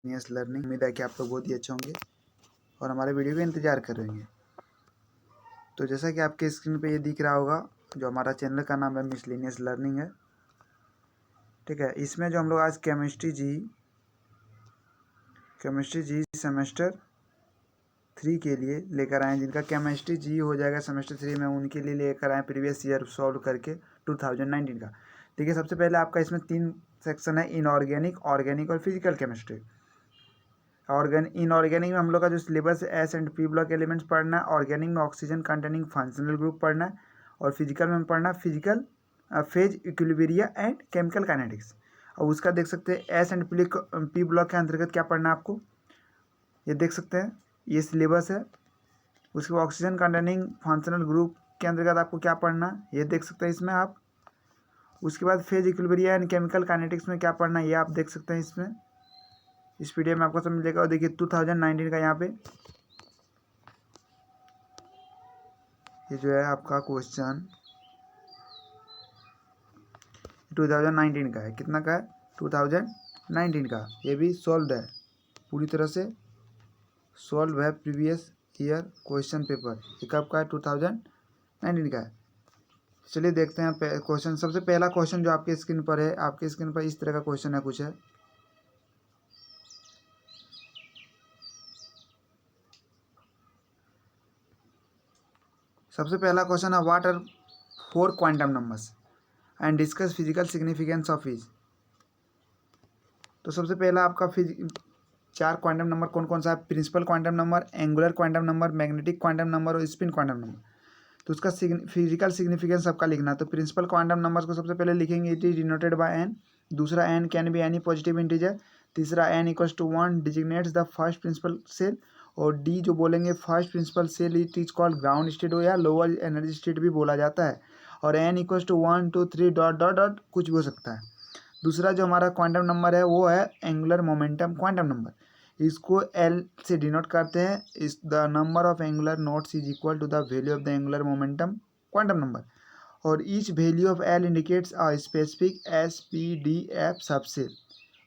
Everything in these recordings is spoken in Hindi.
Miscellaneous learning. उम्मीद है कि आप लोग बहुत ही अच्छे होंगे और हमारे वीडियो का इंतज़ार कर रहे होंगे। तो जैसा कि आपके स्क्रीन पे ये दिख रहा होगा, जो हमारा चैनल का नाम है मिसलेनियस लर्निंग है, ठीक है। इसमें जो हम लोग आज केमिस्ट्री जी सेमेस्टर 3 के लिए लेकर आए, जिनका केमिस्ट्री जी हो जाएगा सेमेस्टर 3 में, उनके लिए लेकर आए प्रीवियस ईयर सॉल्व करके 2019 का। देखिए, सबसे पहले आपका इसमें 3 सेक्शन है, इनऑर्गेनिक, ऑर्गेनिक और फिजिकल केमिस्ट्री। इनऑर्गेनिक में हम लोग का जो सिलेबस है, S and P block elements पढ़ना है। ऑर्गेनिक में ऑक्सीजन कंटेनिंग फंक्शनल ग्रुप पढ़ना है और फिजिकल में पढ़ना है physical phase equilibria and chemical kinetics. और उसका देख सकते हैं एस एंड पी ब्लॉक के अंतर्गत क्या पढ़ना है आपको, ये देख सकते हैं, ये सिलेबस है। उसके बाद ऑक्सीजन कंटेनिंग फंक्शनल ग्रुप के अंतर्गत आपको क्या पढ़ना है, ये देख सकते हैं इसमें आप। उसके बाद phase equilibria and chemical kinetics में क्या पढ़ना है, ये आप देख सकते हैं इसमें, इस पीडीएफ में आपको सब मिलेगा। और देखिए 2019 का यहाँ पे ये जो है आपका क्वेश्चन 2019 का है। कितना का है? 2019 का। ये भी सॉल्व है, पूरी तरह से सॉल्व है प्रीवियस ईयर क्वेश्चन पेपर। ये कब का है? 2019 का है। चलिए देखते हैं क्वेश्चन। सबसे पहला क्वेश्चन जो आपके स्क्रीन पर है, आपके स्क्रीन पर इस तरह का क्वेश्चन है, कुछ है। सबसे पहला क्वेश्चन है, what are 4 quantum numbers and discuss physical significance of each. तो सबसे पहला आपका 4 क्वांटम नंबर कौन कौन सा है? Principal quantum number, angular quantum number, magnetic quantum number और स्पिन क्वांटम नंबर। तो उसका फिजिकल सिग्निफिकेंस आपका लिखना है। तो प्रिंसिपल क्वांटम नंबर्स को सबसे पहले लिखेंगे, it is denoted by N. दूसरा, N can be any positive integer. तीसरा, N equals to 1 designates the first principal shell. और डी जो बोलेंगे, first principal shell it is called ground state हो या लोअर एनर्जी स्टेट भी बोला जाता है। और n equals to 1 2 3 dot dot dot कुछ भी हो सकता है। दूसरा जो हमारा क्वांटम नंबर है वो है एंगुलर मोमेंटम क्वांटम नंबर। इसको एल से डिनोट करते हैं। Is the number of angular nodes is equal to the value of the angular momentum quantum number. और each value of L indicates a specific S P D F subshell.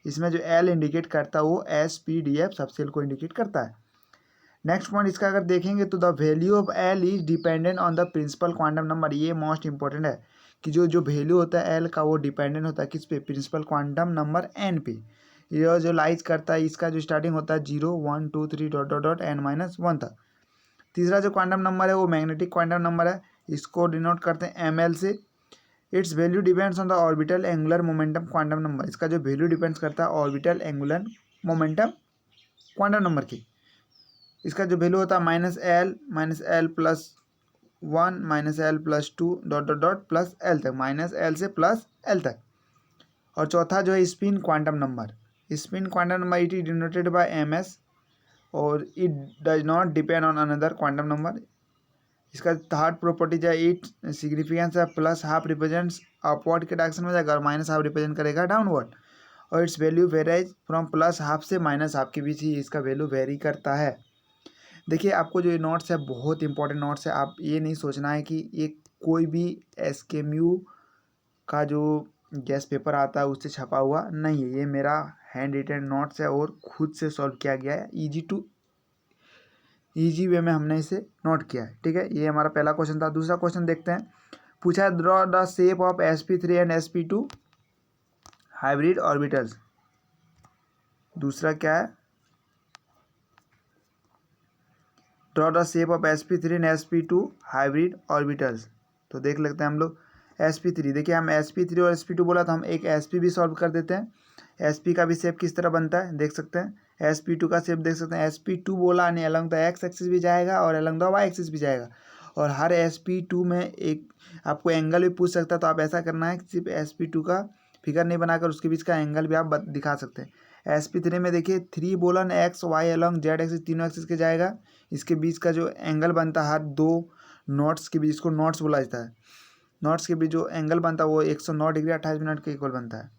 इसमें जो एल इंडिकेट करता है वो S P D F subshell को इंडिकेट करता है। नेक्स्ट पॉइंट इसका अगर देखेंगे तो the value of L is dependent on the principal quantum number. ये मोस्ट इंपॉर्टेंट है कि जो वैल्यू होता है एल का, वो डिपेंडेंट होता है किस पे? प्रिंसिपल क्वांटम नंबर एन पे। ये जो लाइज करता है, इसका जो स्टार्टिंग होता है 0 1 2 3 dot dot dot n minus 1 तक। तीसरा जो क्वांटम नंबर है वो मैग्नेटिक क्वांटम नंबर है। इसको डिनोट करते हैं एम एल से। Its value depends on the orbital angular momentum quantum number. इसका जो वैल्यू डिपेंड्स करता है orbital angular momentum quantum number की। इसका जो वैल्यू होता है minus l plus 1 minus l plus 2 dot dot dot plus l तक, माइनस एल से प्लस एल तक। और चौथा जो है spin quantum number. Spin quantum number it is denoted by m S और it does not depend on another quantum number. इसका थर्ड प्रॉपर्टी है, इट सिग्निफिकेंस है प्लस हाफ रिप्रेजेंट्स अपवर्ड के डायरेक्शन में जाएगा और माइनस हाफ रिप्रेजेंट करेगा डाउनवर्ड। और it's value varies from plus half से माइनस हाफ के बीच ही इसका वैल्यू वेरी करता है। देखिए, आपको जो ये नोट्स है बहुत इंपॉर्टेंट नोट्स है। आप ये नहीं सोचना है कि ये कोई भी एसकेएमयू का जो गैस पेपर आता है उससे छपा हुआ नहीं है। ये मेरा हैंड रिटन नोट्स है और खुद से सॉल्व किया गया है। ईजी वे में हमने इसे नोट किया है, ठीक है। ये हमारा पहला क्वेश्चन था। दूसरा क्वेश्चन देखते हैं। पूछा है, draw the shape of sp3 and sp2 hybrid orbitals. दूसरा क्या है? Draw the shape of sp3 and sp2 hybrid orbitals. तो देख लेते हैं हम लोग sp3। देखिए, हम sp3 और sp2 बोला तो हम एक sp भी सॉल्व कर देते हैं। sp का भी शेप किस तरह बनता है देख सकते हैं। sp2 का शेप देख सकते हैं। sp2 बोला यानी अलॉन्ग द एक्स एक्सिस भी जाएगा और अलॉन्ग द वाई एक्सिस भी जाएगा। और हर sp2 में एक आपको एंगल भी पूछ सकता है, तो आप ऐसा करना है कि सिर्फ sp2 का फिगर नहीं बनाकर उसके बीच का एंगल भी आप दिखा सकते हैं। sp3 में देखिए 3 बोलन x y along z axis, तीनों एक्सिस के जाएगा। इसके बीच का जो एंगल बनता है हर दो नोट्स के बीच, इसको नोट्स बोला जाता है। नोट्स के बीच जो एंगल बनता है वो 109 डिग्री 28 मिनट के इक्वल बनता है।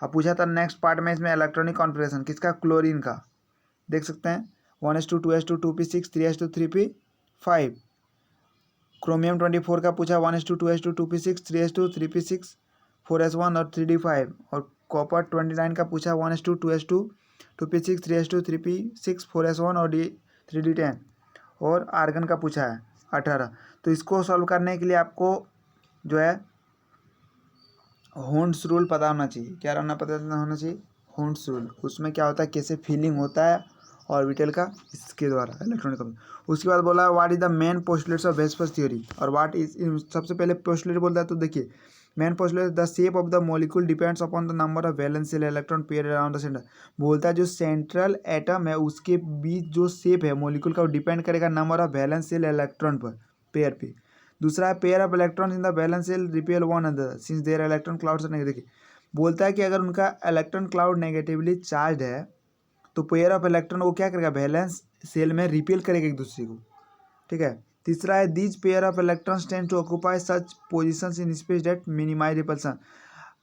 अब पूछा था नेक्स्ट पार्ट में इसमें इलेक्ट्रॉनिक कॉन्फ़िगरेशन किसका? क्लोरीन का। देख सकते हैं 1s2 2s2 2p6 3s2 3p5। Chromium 24 का पूछा 1s2 2s2 2p6 3s2 3p6 4s1 और 3d5। और कॉपर 29 का पूछा 1s2 2s2 2p6 3s2 3p6 4s1 और 3d10 और आर्गन का पूछा है 18। तो इसको सॉल्व करने के लिए आपको जो है होन्स रूल पता होना चाहिए। क्या पता होना चाहिए? होन्स रूल। उसमें क्या होता है, कैसे फीलिंग होता है ऑर्बिटल का इसके द्वारा इलेक्ट्रॉनिक का। उसके बाद बोला what is the main postulates of VSEPR theory, और व्हाट इज, सबसे पहले पोस्टुलेट बोलता है तो देखिए main postulate the shape of the molecule depends upon the number of valence shell electron pair around the centre. बोलता है जो सेंट्रल एटम है उसके बीच जो शेप है मॉलिक्यूल का वो डिपेंड करेगा number of valence shell electron पर, पेयर पे। दूसरा है pair of electron in the valence shell repel one another since their electron clouds are negative. देखिए बोलता है कि अगर उनका इलेक्ट्रॉन क्लाउड नेगेटिवली चार्ज है तो पेयर ऑफ इलेक्ट्रॉन वो क्या करेगा, वैलेंस सेल में रिपेल करेगा एक दूसरे को, ठीक है। तीसरा है these pair of electrons tend to occupy such positions in space that minimise repulsion.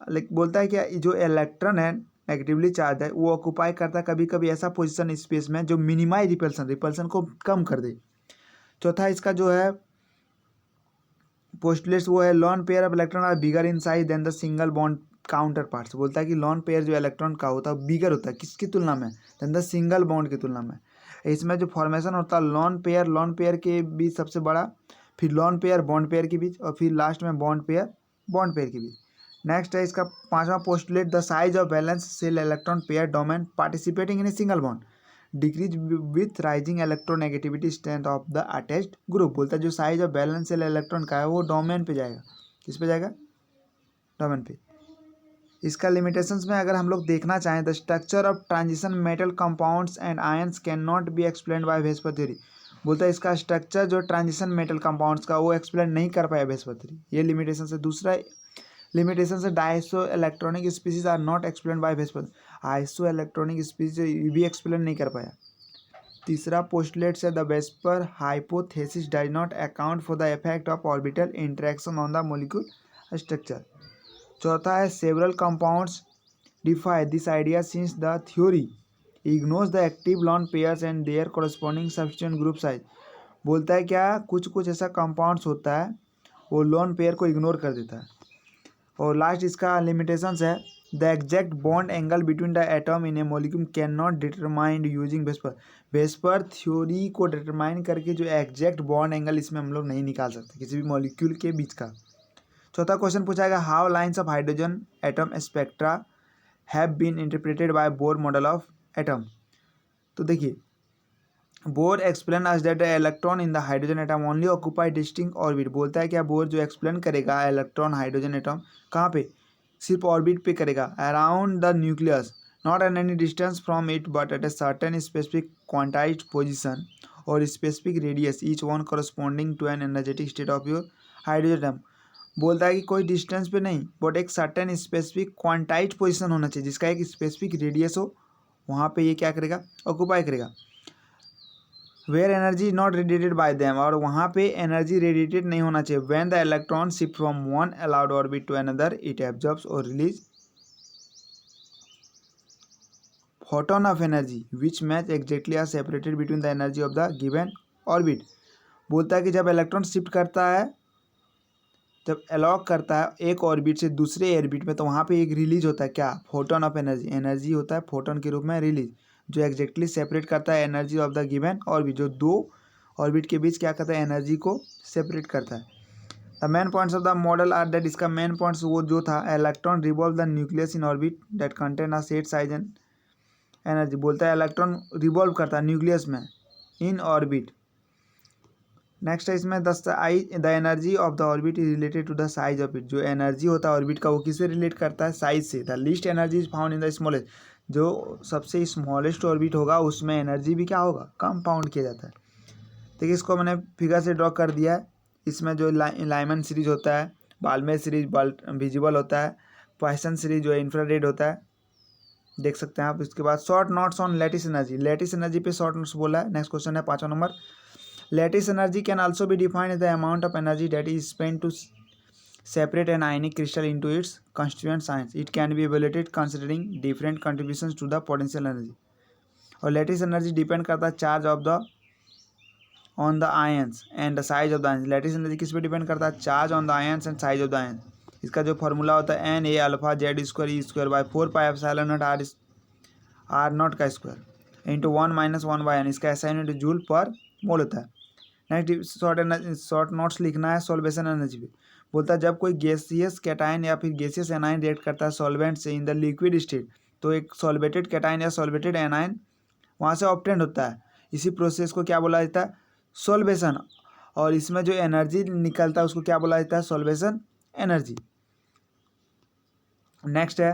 Like बोलता है कि जो इलेक्ट्रॉन है नेगेटिवली चार्ज है वो ऑक्यूपाई करता है कभी कभी ऐसा पोजीशन स्पेस में जो मिनिमाइज रिपल्सन को कम कर दे। चौथा इसका जो है पोस्टुलेट्स वो है lone pair of electron are bigger in size than the single bond counterparts. बोलता है कि लॉन पेयर जो इलेक्ट्रॉन का होता है बिगर होता है किसकी तुलना में, देन द सिंगल बॉन्ड की तुलना में। इसमें जो फॉर्मेशन होता है लॉन पेयर के बीच सबसे बड़ा, फिर लॉन पेयर बॉन्ड पेयर के बीच, और फिर लास्ट में बॉन्ड पेयर के बीच। नेक्स्ट है इसका पांचवा postulate the size of balance cell electron pair domain participating in a single bond decrease with rising electronegativity strength of the attached group. बोलता है जो size of balance cell electron का है वो डोमेन पे जाएगा, किस पे जाएगा, डोमेन पे। इसका लिमिटेशंस में अगर हम लोग देखना चाहें the structure of transition metal compounds and ions can not be explained bye VSEPR theory. बोलता है इसका स्ट्रक्चर जो ट्रांजिशन मेटल कंपाउंड्स का वो एक्सप्लेन नहीं कर पाया वेस्पर थ्योरी, ये लिमिटेशन है। दूसरा लिमिटेशन से the isoelectronic species are not explain by VSEPR, isoelectronic species भी एक्सप्लेन नहीं कर पाया। तीसरा पोस्टुलेट से the VSEPR hypothesis does not account for the effect of orbital interaction on the molecule structure. चौथा है several compounds defy this idea since the theory ignores the active lone pairs and their corresponding sufficient group size. बोलता है क्या कुछ ऐसा कंपाउंड्स होता है वो लॉन पेयर को इग्नोर कर देता है। और लास्ट इसका लिमिटेशंस है the exact bond angle between the atom in a molecule can not determined using VSEPR theory को डिटरमाइन करके जो एग्जैक्ट बॉन्ड एंगल इसमें हम लोग नहीं निकाल सकते किसी भी मॉलिक्यूल के बीच का। चौथा क्वेश्चन पूछाएगा how lines of hydrogen atom spectra have been interpreted by Bohr model of atom. तो देखिए Bohr explain us that the electron in the hydrogen atom only occupy distinct orbit. बोलता है क्या बोर जो एक्सप्लेन करेगा इलेक्ट्रॉन हाइड्रोजन एटम कहाँ पे, सिर्फ ऑर्बिट पे करेगा around the nucleus, not at any distance from it but at a certain specific quantised position और specific radius each one corresponding to an energetic state of your hydrogen atom. बोलता है कि कोई डिस्टेंस पे नहीं बट एक सर्टेन स्पेसिफिक क्वांटाइज्ड पोजिशन होना चाहिए जिसका एक स्पेसिफिक रेडियस हो, वहाँ पे ये क्या करेगा, ऑक्यूपाई करेगा। Where energy not radiated by them, और वहाँ पे एनर्जी रेडिएटेड नहीं होना चाहिए। When the electron shift from one allowed orbit to another it absorbs और release photon of energy which match exactly are separated between the energy of the given orbit. बोलता है कि जब इलेक्ट्रॉन शिफ्ट करता है, जब अलॉक करता है एक ऑर्बिट से दूसरे ऑर्बिट में, तो वहाँ पे एक रिलीज होता है क्या, फोटोन ऑफ एनर्जी होता है फोटोन के रूप में रिलीज, जो एग्जैक्टली सेपरेट करता है energy of the given orbit, जो दो ऑर्बिट के बीच क्या करता है, एनर्जी को सेपरेट करता है। The main points of the model are that, इसका मेन पॉइंट्स वो जो था electron revolve the nucleus in orbit that contain a set size and energy. बोलता है इलेक्ट्रॉन रिवॉल्व करता है न्यूक्लियस में इन ऑर्बिट। नेक्स्ट है इसमें the energy of the orbit is related to the size of it, जो एनर्जी होता है ऑर्बिट का वो किससे रिलेट करता है, साइज से। The least energy is found in the smallest, जो सबसे स्मॉलेस्ट ऑर्बिट होगा उसमें एनर्जी भी क्या होगा, कंपाउंड किया जाता है। देखिए इसको मैंने फिगर से ड्रॉ कर दिया है। इसमें जो लाइमन सीरीज होता है, बाल्मेर सीरीज विजिबल होता है, पॉइसन सीरीज जो इंफ्रारेड होता है, देख सकते हैं आप। इसके बाद short notes on lattice energy पे शॉर्ट नोट्स बोला है। नेक्स्ट क्वेश्चन है 5वां number, lattice energy can also be defined as the amount of energy that is spent to separate an ionic crystal into its constituent ions. It can be evaluated considering different contributions to the potential energy. और लैटिस एनर्जी डिपेंड करता है charge of the on the ions and the size of the ions. Lattice energy किस पे डिपेंड करता है, charge on the ions and size of the ions. इसका जो फॉर्मूला होता है N A alpha Z square e square by 4 pi epsilon naught R0 का स्क्वायर इंटू 1 - 1/n, इसका SI यूनिट जूल पर मोल होता है। नेक्स्ट शॉर्ट नोट्स लिखना है सॉल्वेशन एनर्जी पे। बोलता है जब कोई गैसियस कैटायन या फिर गैसियस एनायन रिएक्ट करता है सॉल्वेंट से इन द लिक्विड स्टेट, तो एक सॉल्वेटेड कैटायन या सॉल्वेटेड एनायन वहाँ से ऑब्टेंड होता है। इसी प्रोसेस को क्या बोला जाता है? सॉल्वेशन। और इसमें जो एनर्जी निकलता है उसको क्या बोला जाता है? Solvation energy. नेक्स्ट है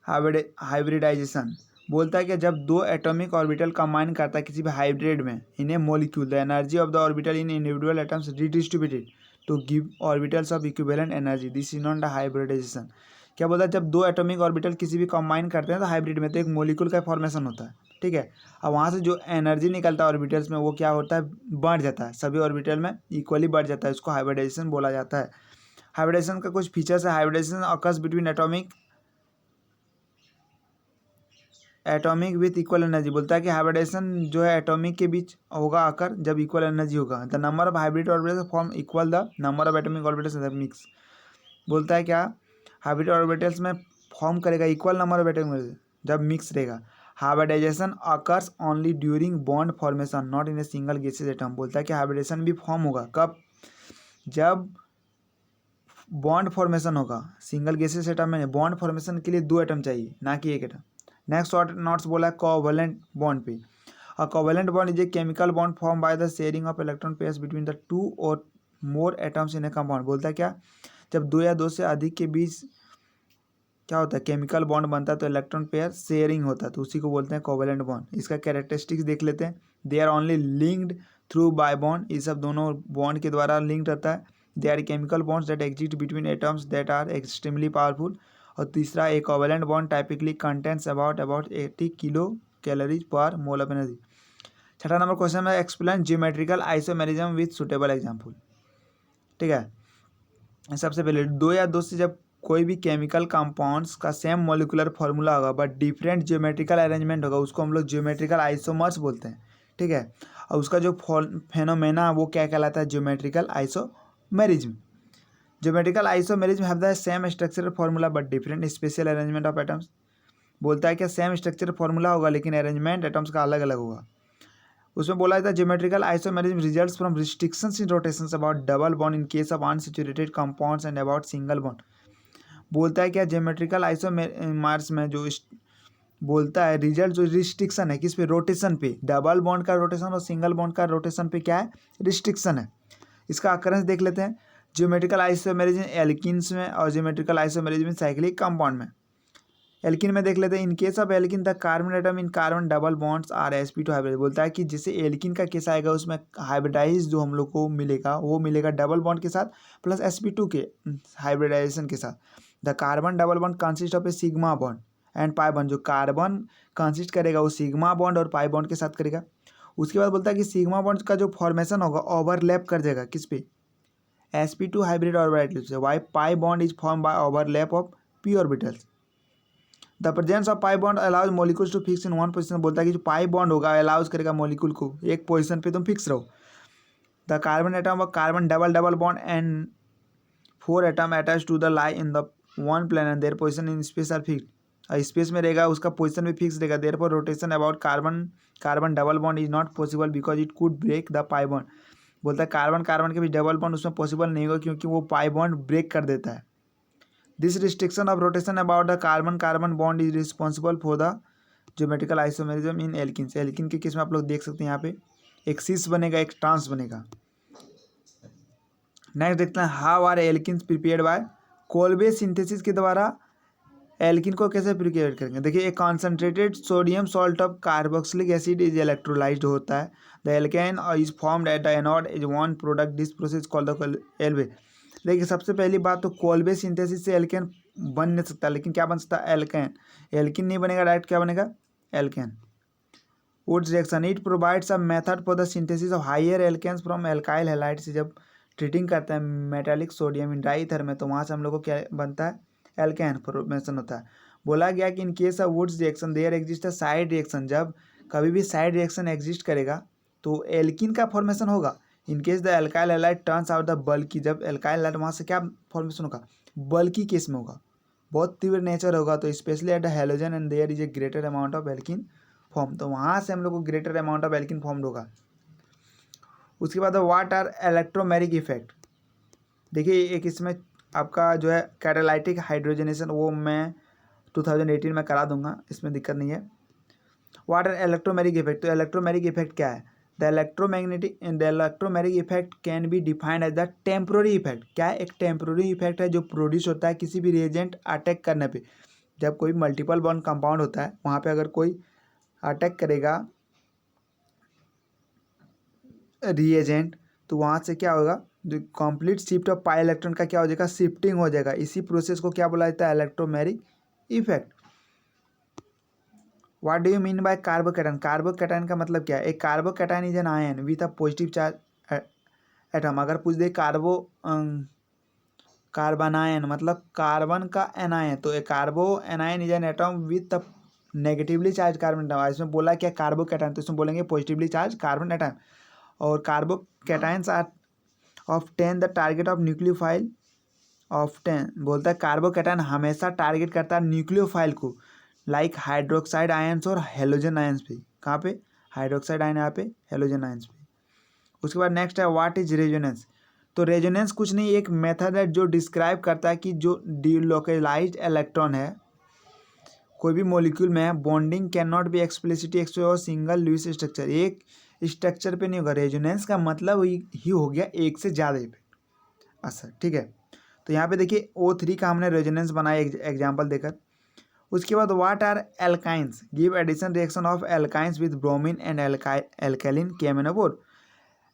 हाइब्रिडाइजेशन। बोलता है कि जब दो एटॉमिक ऑर्बिटल कंबाइन करता है किसी भी हाइब्रिड में in a molecule, the energy of the orbital in individual atoms redistributed to give orbitals of equivalent energy, this is known the hybridisation. क्या बोलता है? जब दो एटॉमिक ऑर्बिटल किसी भी कंबाइन करते हैं तो हाइब्रिड में तो एक मॉलिक्यूल का फॉर्मेशन होता है, ठीक है। अब वहाँ से जो एनर्जी निकलता है ऑर्बिटल्स में वो क्या होता है? बढ़ जाता है, सभी ऑर्बिटल में इक्वली बढ़ जाता है, उसको हाइब्रिडाइजेशन बोला जाता है। हाइब्रिडाइजेशन का कुछ फीचर्स है। Hybridization occurs between atomic with equal energy. बोलता है कि हाइब्रिडेशन जो है एटॉमिक के बीच होगा आकर जब इक्वल एनर्जी होगा। The number of hybrid orbitals form equal the number of atomic orbitals mix. बोलता है क्या? हाइब्रिड ऑर्बिटल्स में फॉर्म करेगा इक्वल नंबर ऑफ एटॉमिक जब मिक्स रहेगा। Hybridization occurs only during bond formation not in a single gaseous atom. बोलता है कि हाइब्रिडेशन भी फॉर्म होगा कब? जब बॉन्ड फॉर्मेशन होगा। सिंगल गैसियस एटम में बॉन्ड फॉर्मेशन के लिए दो एटम चाहिए, ना कि एक एटम। नेक्स्ट शॉर्ट नोट्स बोला है कोवैलेंट बॉन्ड पे। A covalent bond is a chemical bond form by the sharing of electron pairs between the two और more atoms in A compound. बोलता है क्या? जब दो या दो से अधिक के बीच क्या होता है? केमिकल बॉन्ड बनता है तो इलेक्ट्रॉन पेयर शेयरिंग होता है, तो उसी को बोलते हैं कोवैलेंट बॉन्ड। इसका कैरेक्टरिस्टिक्स देख लेते हैं। They are only linked through by bond, ये सब दोनों बॉन्ड के द्वारा लिंक्ड रहता है। They are chemical bonds that exist between atoms that are extremely powerful. और तीसरा, एक covalent bond typically contents about 80 kilo calories per mole of energy. छठा नंबर क्वेश्चन में explain geometrical isomerism with suitable example. ठीक है, सबसे पहले दो या दो से जब कोई भी केमिकल कंपाउंड्स का सेम मॉलिक्यूलर फार्मूला होगा बट डिफरेंट ज्योमेट्रिकल अरेंजमेंट होगा, उसको हम लोग ज्योमेट्रिकल आइसोमर्स बोलते हैं, ठीक है। और उसका जो फेनोमेना वो क्या कहलाता है? Geometrical isomerism. Geometrical isomerism have the same structural formula but different special arrangement of atoms. बोलता है कि सेम स्ट्रक्चरल फार्मूला होगा लेकिन अरेंजमेंट एटम्स का अलग अलग होगा। उसमें बोला जाता है geometrical isomerism results from restrictions in rotations about double bond in case of unsaturated compounds and about single bond. बोलता है क्या? ज्योमेट्रिकल आइसोमेर्स में जो बोलता है रिजल्ट जो रिस्ट्रिक्शन है किस पे? रोटेशन पे। डबल बॉन्ड का रोटेशन और सिंगल बॉन्ड का रोटेशन पे क्या है? रिस्ट्रिक्शन है। इसका अकरेंस देख लेते हैं। ज्योमेट्रिकल आइसोमेरिज्म एल्किन्स में और ज्योमेट्रिकल आइसोमेरिज्म साइक्लिक कंपाउंड में। एल्किन में देख लेते हैं। In case of alkene the carbon atom in carbon double bonds are sp2 hybrid. बोलता है कि जैसे एल्किन का केस आएगा उसमें हाइब्रिडाइज जो हम लोग को मिलेगा वो मिलेगा डबल बॉन्ड के साथ प्लस sp2 के हाइब्रिडाइजेशन के साथ। The carbon double bond consist of A sigma bond and pi bond. जो कार्बन कंसिस्ट करेगा वो सिग्मा बॉन्ड और पाई बॉन्ड के साथ करेगा। उसके बाद बोलता है कि सिग्मा बॉन्ड का जो फॉर्मेशन होगा ओवरलैप कर जाएगा किस पे? sp2 हाइब्रिड ऑर्बिटल से। Why pi bond is form by overlap of p orbitals. The presence of pi bond allows molecules to fix in one position. बोलता है कि जो पाई बॉन्ड होगा अलाउज करेगा मॉलिक्यूल को एक पोजीशन पे तुम फिक्स रहो। द कार्बन एटम और carbon double bond and 4 atom attach to the lie in the one plane and their position in space are fixed. Space में रहेगा उसका पोजीशन भी फिक्स रहेगा। Therefore rotation about carbon double bond is not possible because it could break the pi bond. बोलता है कार्बन के भी डबल बॉन्ड उसमें पॉसिबल नहीं होगा क्योंकि वो पाई बॉन्ड ब्रेक कर देता है। This restriction of rotation about the carbon bond is responsible for the geometrical isomerism in alkene. Alkene के केस में आप लोग देख सकते हैं यहाँ पे एक सिस बनेगा एक ट्रांस बनेगा। नेक्स्ट देखते हैं how are alkenes prepared by Kolbe synthesis के द्वारा एल्किन को कैसे प्रिपेयर करेंगे। देखिए एक concentrated sodium salt of carboxylic acid is electrolysed होता है। The alkane is formed at the anode is one product this process called the एल्वे। देखिए सबसे पहली बात तो कोल्बे सिंथेसिस से एल्केन बन नहीं सकता, लेकिन क्या बन सकता है? एल्केन। एल्किन नहीं बनेगा, डायरेक्ट क्या बनेगा? Alkane. Wurtz reaction it provides a method for the synthesis of higher alkanes from alkyl halide. से जब ट्रीटिंग करते हैं मेटालिक सोडियम इन डाईथर में तो वहाँ से हम लोग को क्या बनता है? एल्केन फॉर्मेशन होता है। बोला गया कि in case of Wurtz reaction there exist a side reaction. जब कभी भी साइड रिएक्शन एग्जिस्ट करेगा तो एल्किन का फॉर्मेशन होगा। In case the alkyl halide turns out the bulky. जब एल्काइल हैलाइड वहाँ से क्या फॉर्मेशन होगा? बल्की केस में होगा, बहुत तीव्र नेचर होगा, तो specially at the halogen and there is a greater amount of alkene form, तो वहाँ से हम लोग को greater amount of alkene formed होगा। उसके बाद व्हाट आर इलेक्ट्रोमेरिक इफेक्ट। देखिए एक इसमें आपका जो है कैटालाइटिक हाइड्रोजनेशन वो मैं 2018 में करा दूंगा, इसमें दिक्कत नहीं है। व्हाट आर इलेक्ट्रोमेरिक इफेक्ट, तो इलेक्ट्रोमेरिक इफेक्ट क्या है? The electromeric effect can be defined as the temporary effect. क्या है? एक टेम्प्रोरी इफेक्ट है जो प्रोड्यूस होता है किसी भी रिएजेंट अटैक करने पे। जब कोई मल्टीपल बॉन्ड कंपाउंड होता है वहाँ पे अगर कोई अटैक करेगा रिएजेंट, तो वहाँ से क्या होगा, जो complete shift of pi electron का क्या हो जाएगा, शिफ्टिंग हो जाएगा। इसी प्रोसेस को क्या बोला जाता है? Electromeric effect. What do you mean by carbocation? Carbocation का मतलब क्या है? एक carbocation is an ion with a positive charge atom. अगर पूछ दे कार्बनायन मतलब कार्बन का एनायन, तो एक carbo anion is an atom with negatively charge carbon atom. इसमें बोला क्या? कार्बोकैटायन, तो इसमें बोलेंगे पॉजिटिवली चार्ज कार्बन एटम। और carbocations are of 10 the target of nucleophile of 10। बोलता है कार्बोकैटायन हमेशा टारगेट करता है न्यूक्लियोफाइल को, लाइक हाइड्रोक्साइड आयंस और हेलोजन आयंस पे। कहाँ पे? हाइड्रोक्साइड आयन, यहाँ पे हेलोजन आयंस पे। उसके बाद नेक्स्ट है व्हाट इज रेजोनेंस। तो रेजोनेंस कुछ नहीं, एक मेथड है जो डिस्क्राइब करता है कि जो डिलोकलाइज्ड इलेक्ट्रॉन है कोई भी मॉलिक्यूल में है, bonding can not be explicitly express single Lewis structure. एक स्ट्रक्चर पे नहीं होगा। रेजोनेंस का मतलब ही हो गया एक से ज़्यादा इफेक्ट असर। ठीक है, तो यहाँ पे देखिए O3 का हमने रेजोनेंस बनाया एग्जाम्पल देकर। उसके बाद what are alkynes, give addition reaction of alkynes with bromine and alkaline KMnO4।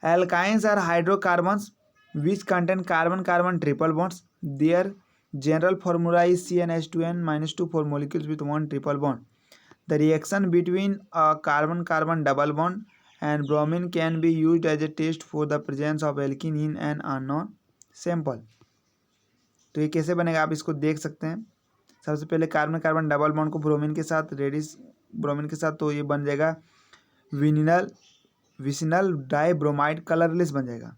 Alkynes are hydrocarbons which contain carbon carbon triple bonds. Their general formula is CnH2n-2 for molecules with one triple bond. The reaction between a carbon-carbon double bond and bromine can be used as a test for the presence of alkene in an unknown sample. तो ये कैसे बनेगा आप इसको देख सकते हैं। सबसे पहले कार्बन कार्बन डबल बॉन्ड को ब्रोमीन के साथ, रेडिस ब्रोमीन के साथ, तो ये बन जाएगा विसिनल डाइब्रोमाइड, कलरलेस बन जाएगा।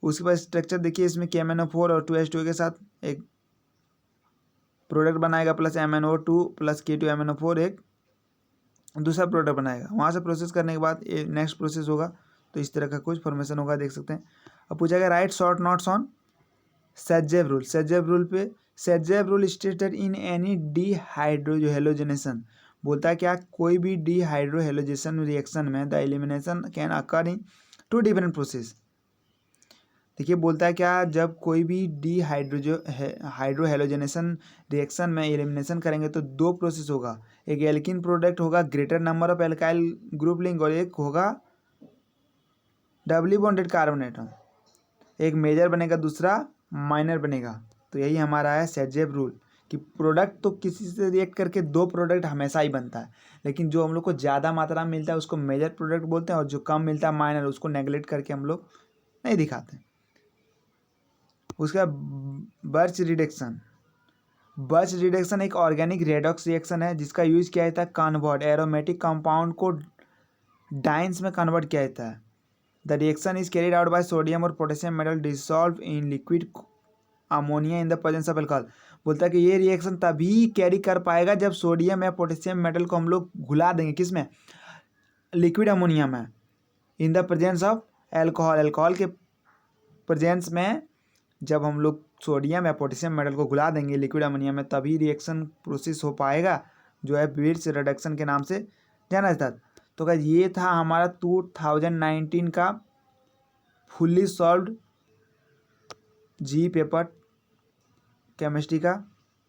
उसके बाद स्ट्रक्चर देखिए, इसमें KMnO4 और 2H2O के साथ एक प्रोडक्ट बनाएगा, प्लस MnO2 प्लस K2MnO4 एक दूसरा प्रोडक्ट बनाएगा। वहाँ से प्रोसेस करने के बाद ये नेक्स्ट प्रोसेस होगा, तो इस तरह का कुछ फॉर्मेशन होगा, देख सकते हैं। अब पूछा गया write short notes on Saytzeff rule. Saytzeff rule पे Saytzeff rule stated in any dehydrohalogenation. बोलता है क्या? कोई भी डीहाइड्रोहेलोजेशन रिएक्शन में the elimination can occur in 2 different process. देखिए बोलता है क्या? जब कोई भी हाइड्रोहेलोजनेशन रिएक्शन में एलिमिनेशन करेंगे तो 2 प्रोसेस होगा। एक एल्किन प्रोडक्ट होगा greater number of alkyl group link, और एक होगा डबली बॉन्डेड कार्बन एटम। एक मेजर बनेगा, दूसरा माइनर बनेगा। तो यही हमारा है सेटजेव रूल कि प्रोडक्ट तो किसी से रिएक्ट करके 2 प्रोडक्ट हमेशा ही बनता है, लेकिन जो हम लोग को ज़्यादा मात्रा में मिलता है उसको मेजर प्रोडक्ट बोलते हैं, और जो कम मिलता है माइनर, उसको नेगलेक्ट करके हम लोग नहीं दिखाते। उसका बर्च रिडक्शन। बर्च रिडक्शन एक ऑर्गेनिक रेडॉक्स रिएक्शन है जिसका यूज किया जाता है कन्वर्ट एरोमेटिक कंपाउंड को डाइन्स में कन्वर्ट किया जाता है। The reaction is carried out by sodium और potassium metal dissolve in liquid ammonia in the presence of alcohol. बोलता है कि ये रिएक्शन तभी कैरी कर पाएगा जब सोडियम या पोटेशियम मेटल को हम लोग घुला देंगे, किसमें? लिक्विड अमोनिया में, इन the presence of alcohol. Alcohol के प्रेजेंस में जब हम लोग सोडियम या पोटेशियम मेटल को घुला देंगे लिक्विड अमोनिया में, तभी रिएक्शन प्रोसेस हो पाएगा, जो है बिर्च रिडक्शन के नाम से जाना जाता है। तो गाइस ये था हमारा 2019 का फुल्ली सॉल्व्ड जी पेपर केमिस्ट्री का।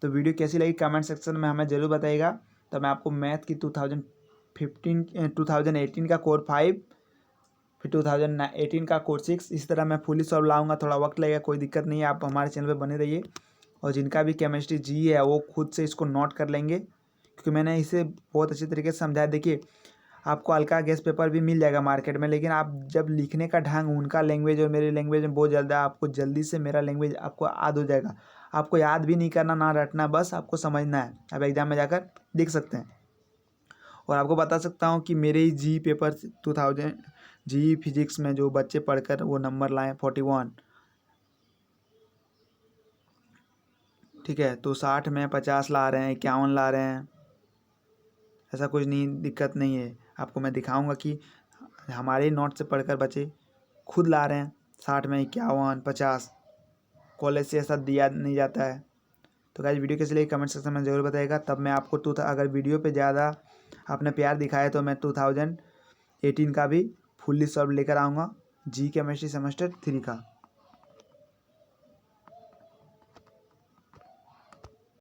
तो वीडियो कैसी लगी कमेंट सेक्शन में हमें ज़रूर बताइएगा। तो मैं आपको मैथ की 2018 का कोर 5, फिर 2018 का कोर 6, इस तरह मैं फुली सॉल्व लाऊंगा। थोड़ा वक्त लगेगा, कोई दिक्कत नहीं है, आप हमारे चैनल पे बने रहिए। और जिनका भी केमिस्ट्री जी है वो खुद से इसको नोट कर लेंगे, क्योंकि मैंने इसे बहुत अच्छी तरीके से समझाया। देखिए आपको हल्का गैस पेपर भी मिल जाएगा मार्केट में, लेकिन आप जब लिखने का ढंग उनका लैंग्वेज और मेरी लैंग्वेज में बहुत जल्द है, आपको जल्दी से मेरा लैंग्वेज आपको याद हो जाएगा। आपको याद भी नहीं करना, ना रटना, बस आपको समझना है। आप एग्जाम में जाकर लिख सकते हैं। और आपको बता सकता हूँ कि मेरे ही जी पेपर 2000 जी फिजिक्स में जो बच्चे पढ़कर वो नंबर लाए 41, ठीक है, तो 60 में 50 ला रहे हैं, 51 ला रहे हैं, ऐसा कुछ नहीं, दिक्कत नहीं है। आपको मैं दिखाऊंगा कि हमारे नोट से पढ़कर बच्चे खुद ला रहे हैं 60 में 51 50, कॉलेज से ऐसा दिया नहीं जाता है। तो गाइस वीडियो कैसे लगी कमेंट सेक्शन में ज़रूर बताइएगा। तब मैं आपको अगर वीडियो पे ज़्यादा आपने प्यार दिखाया तो मैं 2018 का भी फुल्ली सॉल्व लेकर आऊँगा जी केमिस्ट्री सेमेस्टर 3 का।